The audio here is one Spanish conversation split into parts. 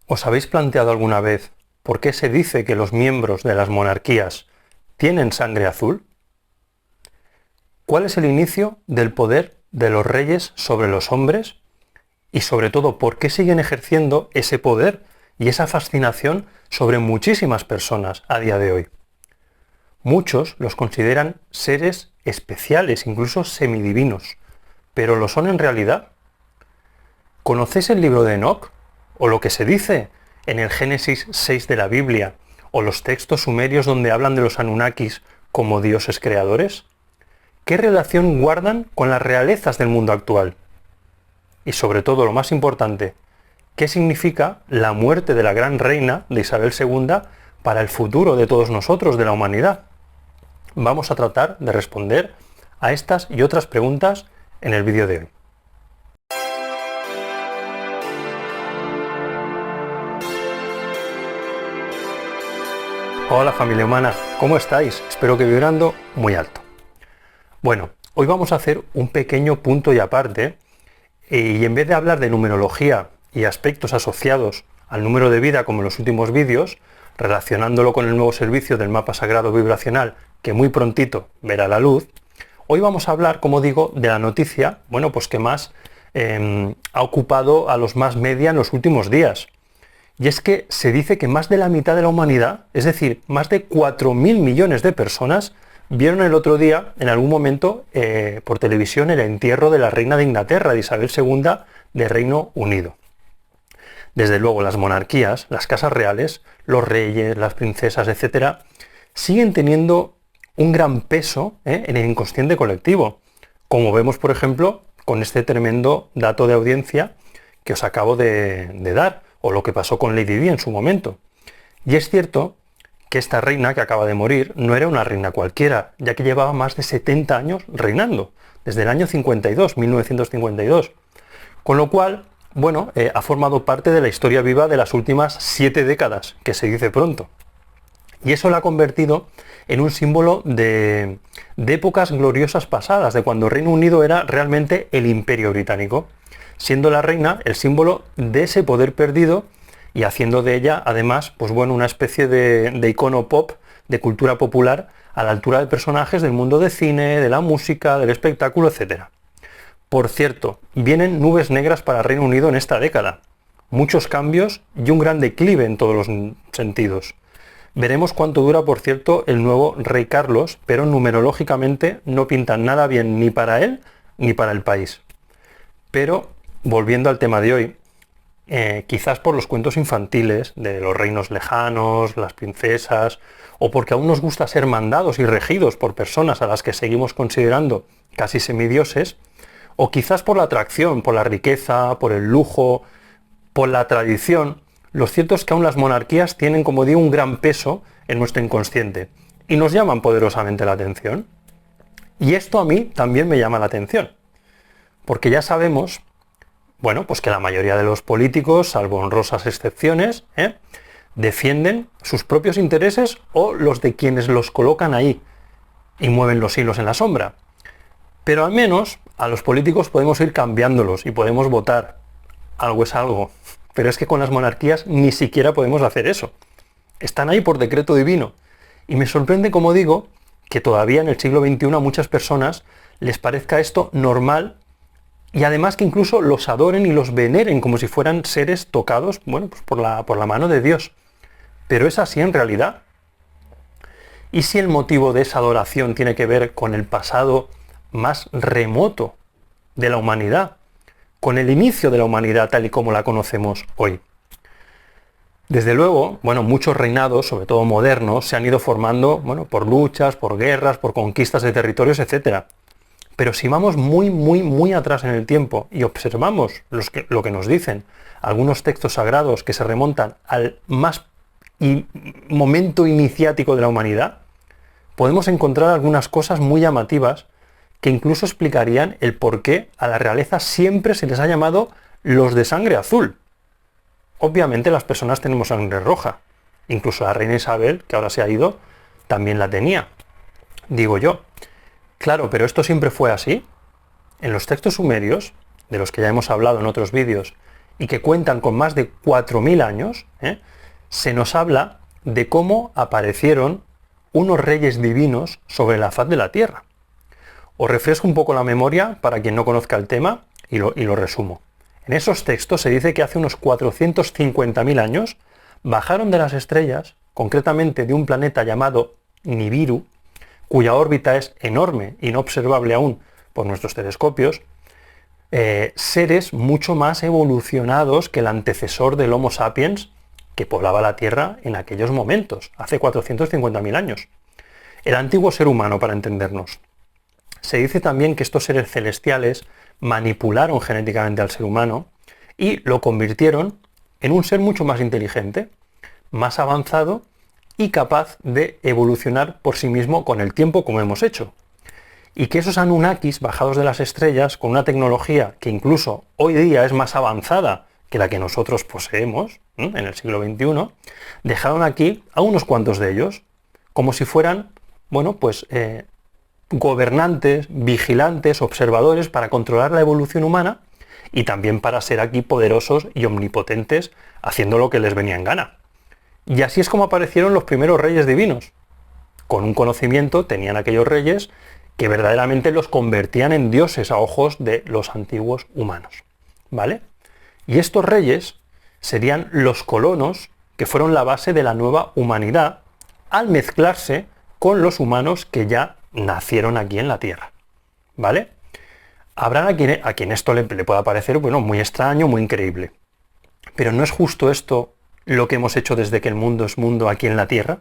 ¿Os habéis planteado alguna vez por qué se dice que los miembros de las monarquías tienen sangre azul? ¿Cuál es el inicio del poder de los reyes sobre los hombres? Y sobre todo, ¿por qué siguen ejerciendo ese poder y esa fascinación sobre muchísimas personas a día de hoy? Muchos los consideran seres especiales, incluso semidivinos, pero ¿lo son en realidad? ¿Conocéis el libro de Enoc? ¿O lo que se dice en el Génesis 6 de la Biblia? ¿O los textos sumerios donde hablan de los Anunnakis como dioses creadores? ¿Qué relación guardan con las realezas del mundo actual? Y sobre todo, lo más importante, ¿qué significa la muerte de la gran reina de Isabel II para el futuro de todos nosotros, de la humanidad? Vamos a tratar de responder a estas y otras preguntas en el vídeo de hoy. Hola familia humana, ¿cómo estáis? Espero que vibrando muy alto. Bueno, hoy vamos a hacer un pequeño punto y aparte, y en vez de hablar de numerología y aspectos asociados al número de vida como en los últimos vídeos, relacionándolo con el nuevo servicio del mapa sagrado vibracional que muy prontito verá la luz, hoy vamos a hablar, como digo, de la noticia, bueno, pues que más ha ocupado a los más media en los últimos días. Y es que se dice que más de la mitad de la humanidad, es decir, más de 4.000 millones de personas, vieron el otro día, en algún momento, por televisión, el entierro de la reina de Inglaterra, de Isabel II, de Reino Unido. Desde luego, las monarquías, las casas reales, los reyes, las princesas, etc., siguen teniendo un gran peso en el inconsciente colectivo, como vemos, por ejemplo, con este tremendo dato de audiencia que os acabo de dar, o lo que pasó con Lady Di en su momento. Y es cierto que esta reina que acaba de morir no era una reina cualquiera, ya que llevaba más de 70 años reinando, desde el año 52, 1952. Con lo cual, bueno, ha formado parte de la historia viva de las últimas 7 décadas, que se dice pronto. Y eso la ha convertido en un símbolo de épocas gloriosas pasadas, de cuando Reino Unido era realmente el imperio británico, siendo la reina el símbolo de ese poder perdido y haciendo de ella, además, pues bueno, una especie de icono pop, de cultura popular, a la altura de personajes del mundo del cine, de la música, del espectáculo, etc. Por cierto, vienen nubes negras para Reino Unido en esta década. Muchos cambios y un gran declive en todos los sentidos. Veremos cuánto dura, por cierto, el nuevo rey Carlos, pero numerológicamente no pintan nada bien ni para él ni para el país. Pero, volviendo al tema de hoy, quizás por los cuentos infantiles de los reinos lejanos, las princesas, o porque aún nos gusta ser mandados y regidos por personas a las que seguimos considerando casi semidioses, o quizás por la atracción, por la riqueza, por el lujo, por la tradición, lo cierto es que aún las monarquías tienen, como digo, un gran peso en nuestro inconsciente y nos llaman poderosamente la atención. Y esto a mí también me llama la atención, porque ya sabemos, bueno, pues que la mayoría de los políticos, salvo honrosas excepciones, defienden sus propios intereses o los de quienes los colocan ahí y mueven los hilos en la sombra. Pero al menos a los políticos podemos ir cambiándolos y podemos votar. Algo es algo. Pero es que con las monarquías ni siquiera podemos hacer eso. Están ahí por decreto divino. Y me sorprende, como digo, que todavía en el siglo XXI a muchas personas les parezca esto normal y además que incluso los adoren y los veneren como si fueran seres tocados, bueno, pues por la mano de Dios. Pero ¿es así en realidad? ¿Y si el motivo de esa adoración tiene que ver con el pasado más remoto de la humanidad? Con el inicio de la humanidad tal y como la conocemos hoy. Desde luego, bueno, muchos reinados, sobre todo modernos, se han ido formando, bueno, por luchas, por guerras, por conquistas de territorios, etc. Pero si vamos muy atrás en el tiempo y observamos lo que nos dicen algunos textos sagrados que se remontan al momento iniciático de la humanidad, podemos encontrar algunas cosas muy llamativas que incluso explicarían el por qué a la realeza siempre se les ha llamado los de sangre azul. Obviamente las personas tenemos sangre roja. Incluso la reina Isabel, que ahora se ha ido, también la tenía. Digo yo. Claro, pero ¿esto siempre fue así? En los textos sumerios, de los que ya hemos hablado en otros vídeos, y que cuentan con más de 4.000 años, se nos habla de cómo aparecieron unos reyes divinos sobre la faz de la tierra. Os refresco un poco la memoria para quien no conozca el tema y lo resumo. En esos textos se dice que hace unos 450.000 años bajaron de las estrellas, concretamente de un planeta llamado Nibiru, cuya órbita es enorme, inobservable aún por nuestros telescopios, seres mucho más evolucionados que el antecesor del Homo sapiens que poblaba la Tierra en aquellos momentos, hace 450.000 años. El antiguo ser humano, para entendernos. Se dice también que estos seres celestiales manipularon genéticamente al ser humano y lo convirtieron en un ser mucho más inteligente, más avanzado y capaz de evolucionar por sí mismo con el tiempo, como hemos hecho. Y que esos Anunnakis bajados de las estrellas, con una tecnología que incluso hoy día es más avanzada que la que nosotros poseemos, en el siglo XXI, dejaron aquí a unos cuantos de ellos, como si fueran, bueno, pues gobernantes, vigilantes, observadores para controlar la evolución humana y también para ser aquí poderosos y omnipotentes, haciendo lo que les venía en gana. Y así es como aparecieron los primeros reyes divinos. Con un conocimiento tenían aquellos reyes que verdaderamente los convertían en dioses a ojos de los antiguos humanos. ¿Vale? Y estos reyes serían los colonos que fueron la base de la nueva humanidad al mezclarse con los humanos que ya nacieron aquí en la Tierra. ¿Vale? Habrá a quien esto le pueda parecer, bueno, muy extraño, muy increíble. Pero ¿no es justo esto lo que hemos hecho desde que el mundo es mundo aquí en la Tierra?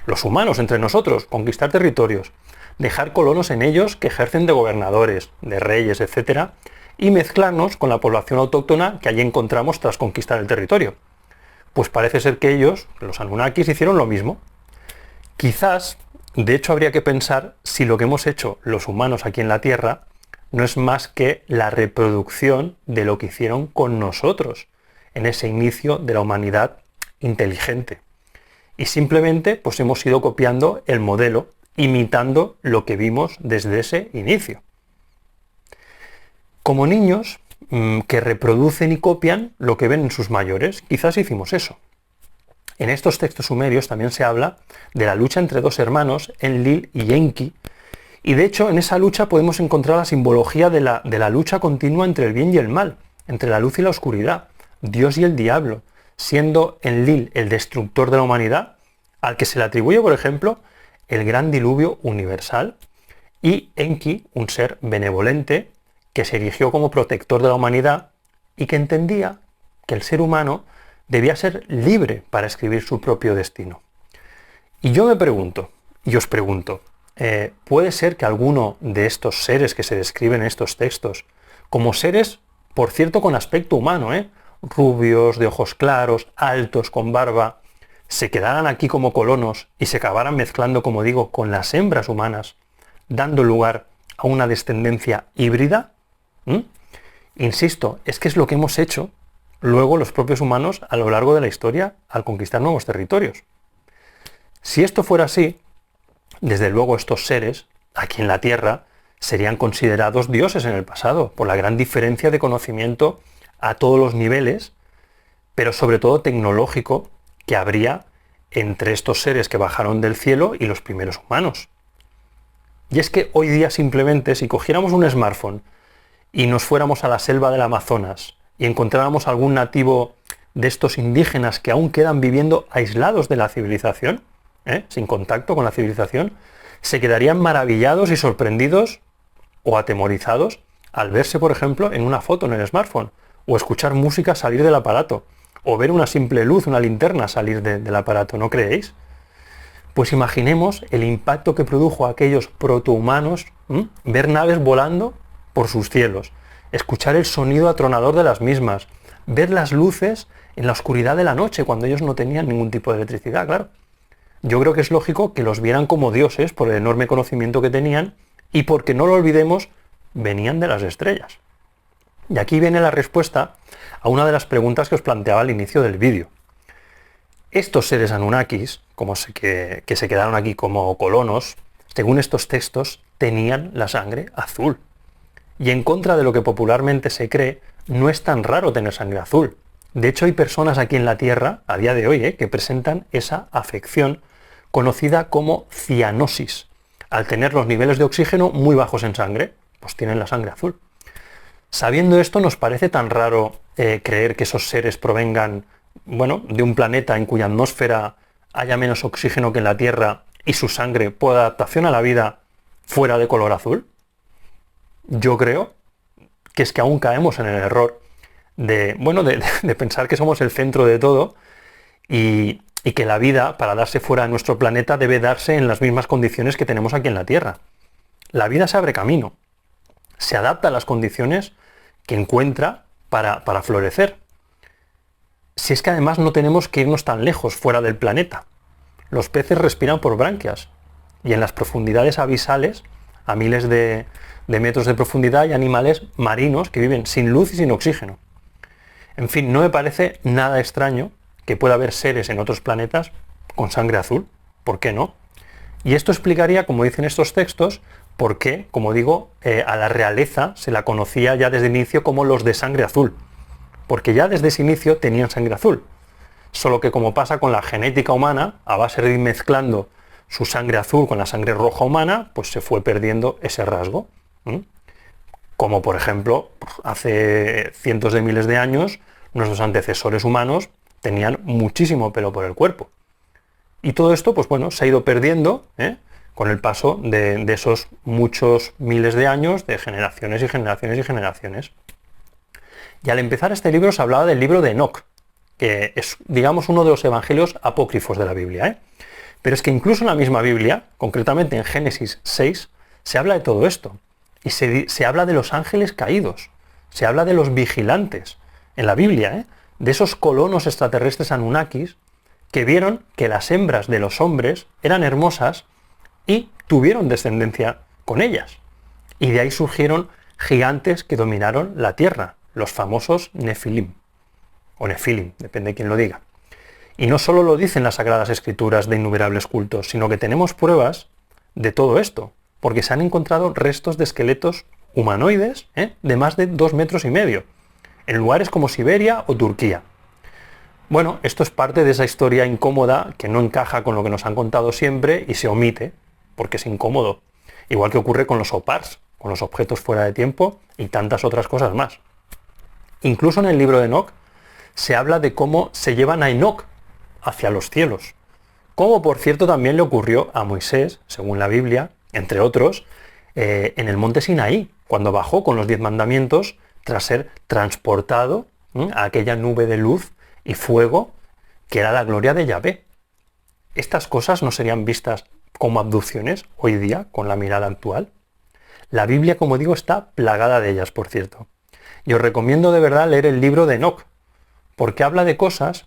Los humanos, entre nosotros, conquistar territorios, dejar colonos en ellos que ejercen de gobernadores, de reyes, etc., y mezclarnos con la población autóctona que allí encontramos tras conquistar el territorio. Pues parece ser que ellos, los Anunnakis, hicieron lo mismo. Quizás, de hecho, habría que pensar si lo que hemos hecho los humanos aquí en la Tierra no es más que la reproducción de lo que hicieron con nosotros en ese inicio de la humanidad inteligente. Y simplemente pues hemos ido copiando el modelo, imitando lo que vimos desde ese inicio. Como niños que reproducen y copian lo que ven en sus mayores, quizás hicimos eso. En estos textos sumerios también se habla de la lucha entre dos hermanos, Enlil y Enki, y de hecho en esa lucha podemos encontrar la simbología de la lucha continua entre el bien y el mal, entre la luz y la oscuridad, Dios y el diablo, siendo Enlil el destructor de la humanidad, al que se le atribuye, por ejemplo, el gran diluvio universal, y Enki, un ser benevolente, que se erigió como protector de la humanidad y que entendía que el ser humano debía ser libre para escribir su propio destino. Y yo me pregunto, y os pregunto, ¿puede ser que alguno de estos seres que se describen en estos textos, como seres, por cierto, con aspecto humano, rubios, de ojos claros, altos, con barba, se quedaran aquí como colonos y se acabaran mezclando, como digo, con las hembras humanas, dando lugar a una descendencia híbrida? Insisto, es que es lo que hemos hecho luego los propios humanos a lo largo de la historia al conquistar nuevos territorios. Si esto fuera así, desde luego estos seres, aquí en la Tierra, serían considerados dioses en el pasado, por la gran diferencia de conocimiento a todos los niveles, pero sobre todo tecnológico, que habría entre estos seres que bajaron del cielo y los primeros humanos. Y es que hoy día simplemente, si cogiéramos un smartphone y nos fuéramos a la selva del Amazonas y encontráramos algún nativo de estos indígenas que aún quedan viviendo aislados de la civilización, sin contacto con la civilización, se quedarían maravillados y sorprendidos o atemorizados al verse, por ejemplo, en una foto en el smartphone, o escuchar música salir del aparato, o ver una simple luz, una linterna salir del aparato, ¿no creéis? Pues imaginemos el impacto que produjo a aquellos protohumanos, ver naves volando por sus cielos, escuchar el sonido atronador de las mismas, ver las luces en la oscuridad de la noche cuando ellos no tenían ningún tipo de electricidad, claro. Yo creo que es lógico que los vieran como dioses por el enorme conocimiento que tenían y porque, no lo olvidemos, venían de las estrellas. Y aquí viene la respuesta a una de las preguntas que os planteaba al inicio del vídeo. Estos seres Anunnakis, que se quedaron aquí como colonos, según estos textos, tenían la sangre azul. Y en contra de lo que popularmente se cree, no es tan raro tener sangre azul. De hecho, hay personas aquí en la Tierra, a día de hoy, que presentan esa afección conocida como cianosis. Al tener los niveles de oxígeno muy bajos en sangre, pues tienen la sangre azul. Sabiendo esto, ¿nos parece tan raro creer que esos seres provengan, bueno, de un planeta en cuya atmósfera haya menos oxígeno que en la Tierra y su sangre, por adaptación a la vida, fuera de color azul? Yo creo que es que aún caemos en el error de pensar que somos el centro de todo y que la vida, para darse fuera de nuestro planeta, debe darse en las mismas condiciones que tenemos aquí en la Tierra. La vida se abre camino, se adapta a las condiciones que encuentra para florecer. Si es que además no tenemos que irnos tan lejos fuera del planeta. Los peces respiran por branquias y en las profundidades abisales, a miles de metros de profundidad, hay animales marinos que viven sin luz y sin oxígeno. En fin, no me parece nada extraño que pueda haber seres en otros planetas con sangre azul. ¿Por qué no? Y esto explicaría, como dicen estos textos, por qué, como digo, a la realeza se la conocía ya desde el inicio como los de sangre azul. Porque ya desde ese inicio tenían sangre azul. Solo que, como pasa con la genética humana, a base de ir mezclando su sangre azul con la sangre roja humana, pues se fue perdiendo ese rasgo. Como por ejemplo, hace cientos de miles de años, nuestros antecesores humanos tenían muchísimo pelo por el cuerpo. Y todo esto, pues bueno, se ha ido perdiendo con el paso de esos muchos miles de años, de generaciones y generaciones y generaciones. Y al empezar este libro se hablaba del libro de Enoc, que es, digamos, uno de los evangelios apócrifos de la Biblia. Pero es que incluso en la misma Biblia, concretamente en Génesis 6, se habla de todo esto. Y se habla de los ángeles caídos, se habla de los vigilantes en la Biblia, de esos colonos extraterrestres anunnakis que vieron que las hembras de los hombres eran hermosas y tuvieron descendencia con ellas. Y de ahí surgieron gigantes que dominaron la tierra, los famosos Nefilim, o Nefilim, depende de quién lo diga. Y no solo lo dicen las Sagradas Escrituras de innumerables cultos, sino que tenemos pruebas de todo esto, porque se han encontrado restos de esqueletos humanoides de más de 2,5 metros, en lugares como Siberia o Turquía. Bueno, esto es parte de esa historia incómoda que no encaja con lo que nos han contado siempre y se omite, porque es incómodo. Igual que ocurre con los OPARs, con los objetos fuera de tiempo y tantas otras cosas más. Incluso en el libro de Enoc se habla de cómo se llevan a Enoc hacia los cielos. Como por cierto también le ocurrió a Moisés, según la Biblia, entre otros, en el monte Sinaí, cuando bajó con los 10 mandamientos tras ser transportado a aquella nube de luz y fuego que era la gloria de Yahvé. Estas cosas no serían vistas como abducciones hoy día con la mirada actual. La Biblia, como digo, está plagada de ellas, por cierto. Y os recomiendo de verdad leer el libro de Enoc, porque habla de cosas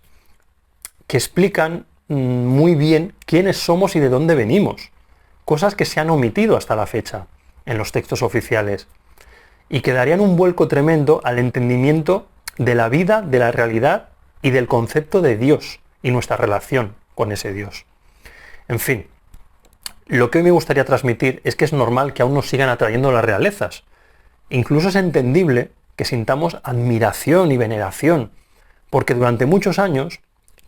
que explican muy bien quiénes somos y de dónde venimos. Cosas que se han omitido hasta la fecha en los textos oficiales y que darían un vuelco tremendo al entendimiento de la vida, de la realidad y del concepto de Dios y nuestra relación con ese Dios. En fin, lo que hoy me gustaría transmitir es que es normal que aún nos sigan atrayendo las realezas. Incluso es entendible que sintamos admiración y veneración, porque durante muchos años,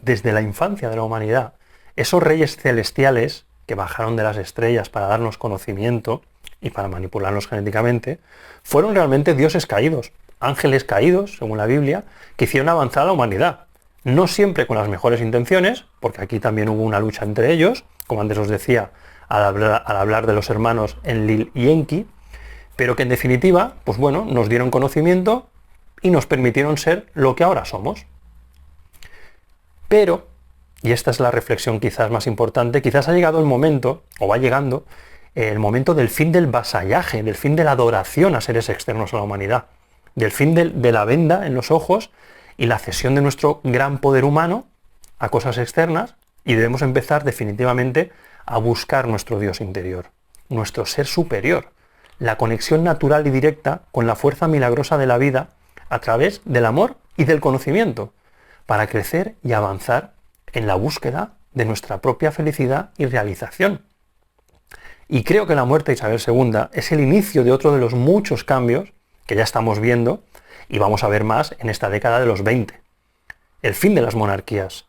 desde la infancia de la humanidad, esos reyes celestiales que bajaron de las estrellas para darnos conocimiento y para manipularnos genéticamente, fueron realmente dioses caídos, ángeles caídos, según la Biblia, que hicieron avanzar a la humanidad. No siempre con las mejores intenciones, porque aquí también hubo una lucha entre ellos, como antes os decía, al hablar de los hermanos Enlil y Enki, pero que en definitiva, pues bueno, nos dieron conocimiento y nos permitieron ser lo que ahora somos. Pero, y esta es la reflexión quizás más importante, quizás ha llegado el momento, o va llegando, el momento del fin del vasallaje, del fin de la adoración a seres externos a la humanidad, del fin de la venda en los ojos y la cesión de nuestro gran poder humano a cosas externas, y debemos empezar definitivamente a buscar nuestro Dios interior, nuestro ser superior, la conexión natural y directa con la fuerza milagrosa de la vida a través del amor y del conocimiento, para crecer y avanzar en la búsqueda de nuestra propia felicidad y realización. Y creo que la muerte de Isabel II es el inicio de otro de los muchos cambios que ya estamos viendo y vamos a ver más en esta década de los 20. El fin de las monarquías,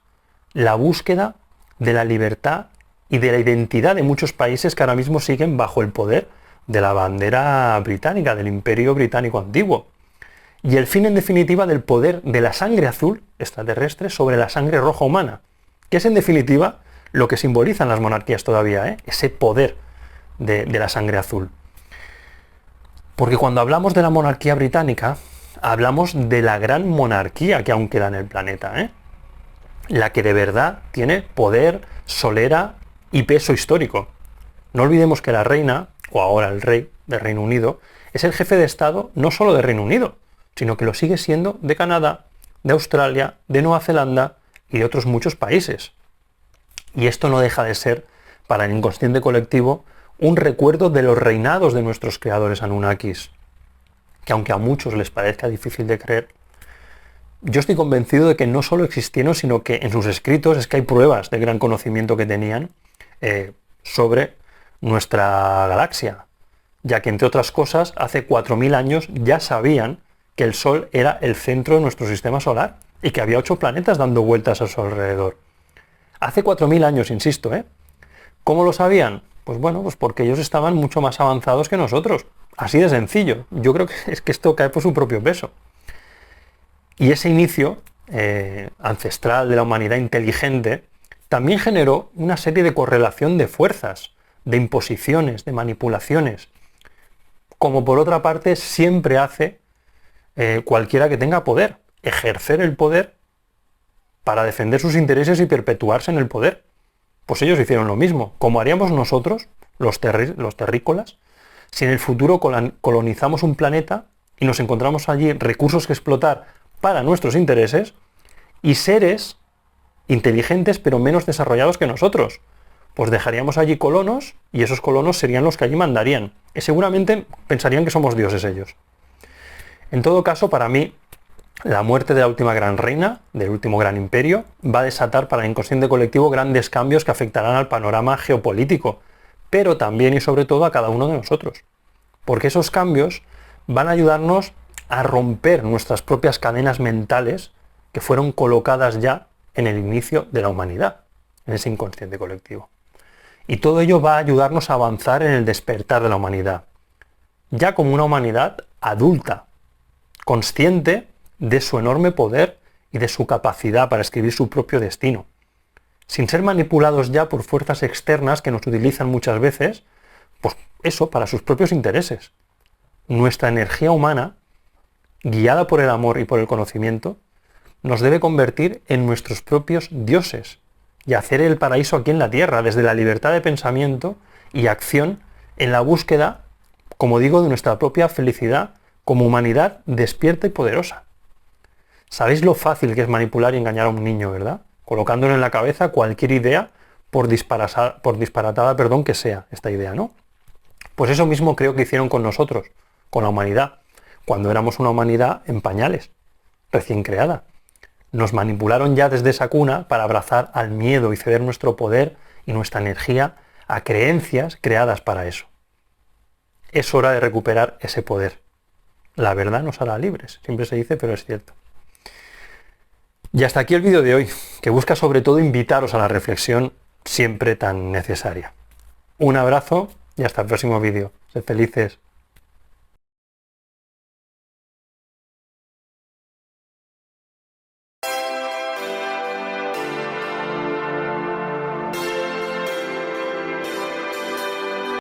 la búsqueda de la libertad y de la identidad de muchos países que ahora mismo siguen bajo el poder de la bandera británica, del Imperio Británico antiguo. Y el fin, en definitiva, del poder de la sangre azul extraterrestre sobre la sangre roja humana, que es, en definitiva, lo que simbolizan las monarquías todavía, ese poder de la sangre azul. Porque cuando hablamos de la monarquía británica, hablamos de la gran monarquía que aún queda en el planeta, la que de verdad tiene poder, solera y peso histórico. No olvidemos que la reina, o ahora el rey del Reino Unido, es el jefe de Estado no solo de Reino Unido, sino que lo sigue siendo de Canadá, de Australia, de Nueva Zelanda y de otros muchos países. Y esto no deja de ser, para el inconsciente colectivo, un recuerdo de los reinados de nuestros creadores Anunnakis, que aunque a muchos les parezca difícil de creer, yo estoy convencido de que no solo existieron, sino que en sus escritos es que hay pruebas del gran conocimiento que tenían sobre nuestra galaxia, ya que, entre otras cosas, hace 4.000 años ya sabían que el Sol era el centro de nuestro sistema solar y que había 8 planetas dando vueltas a su alrededor. Hace 4.000 años, insisto, ¿Cómo lo sabían? Pues bueno, pues porque ellos estaban mucho más avanzados que nosotros. Así de sencillo. Yo creo que es que esto cae por su propio peso. Y ese inicio ancestral de la humanidad inteligente también generó una serie de correlación de fuerzas, de imposiciones, de manipulaciones, como por otra parte siempre hace cualquiera que tenga poder, ejercer el poder para defender sus intereses y perpetuarse en el poder. Pues ellos hicieron lo mismo, como haríamos nosotros, los terrícolas, si en el futuro colonizamos un planeta y nos encontramos allí recursos que explotar para nuestros intereses y seres inteligentes pero menos desarrollados que nosotros. Pues dejaríamos allí colonos y esos colonos serían los que allí mandarían. Y seguramente pensarían que somos dioses ellos. En todo caso, para mí, la muerte de la última gran reina, del último gran imperio, va a desatar para el inconsciente colectivo grandes cambios que afectarán al panorama geopolítico, pero también y sobre todo a cada uno de nosotros. Porque esos cambios van a ayudarnos a romper nuestras propias cadenas mentales que fueron colocadas ya en el inicio de la humanidad, en ese inconsciente colectivo. Y todo ello va a ayudarnos a avanzar en el despertar de la humanidad, ya como una humanidad adulta, consciente de su enorme poder y de su capacidad para escribir su propio destino, sin ser manipulados ya por fuerzas externas que nos utilizan muchas veces, pues eso, para sus propios intereses. Nuestra energía humana, guiada por el amor y por el conocimiento, nos debe convertir en nuestros propios dioses y hacer el paraíso aquí en la tierra, desde la libertad de pensamiento y acción en la búsqueda, como digo, de nuestra propia felicidad como humanidad despierta y poderosa. Sabéis lo fácil que es manipular y engañar a un niño, ¿verdad? Colocándole en la cabeza cualquier idea, por disparatada que sea esta idea, ¿no? Pues eso mismo creo que hicieron con nosotros, con la humanidad, cuando éramos una humanidad en pañales, recién creada. Nos manipularon ya desde esa cuna para abrazar al miedo y ceder nuestro poder y nuestra energía a creencias creadas para eso. Es hora de recuperar ese poder. La verdad nos hará libres, siempre se dice, pero es cierto. Y hasta aquí el vídeo de hoy, que busca sobre todo invitaros a la reflexión siempre tan necesaria. Un abrazo y hasta el próximo vídeo. Sed felices.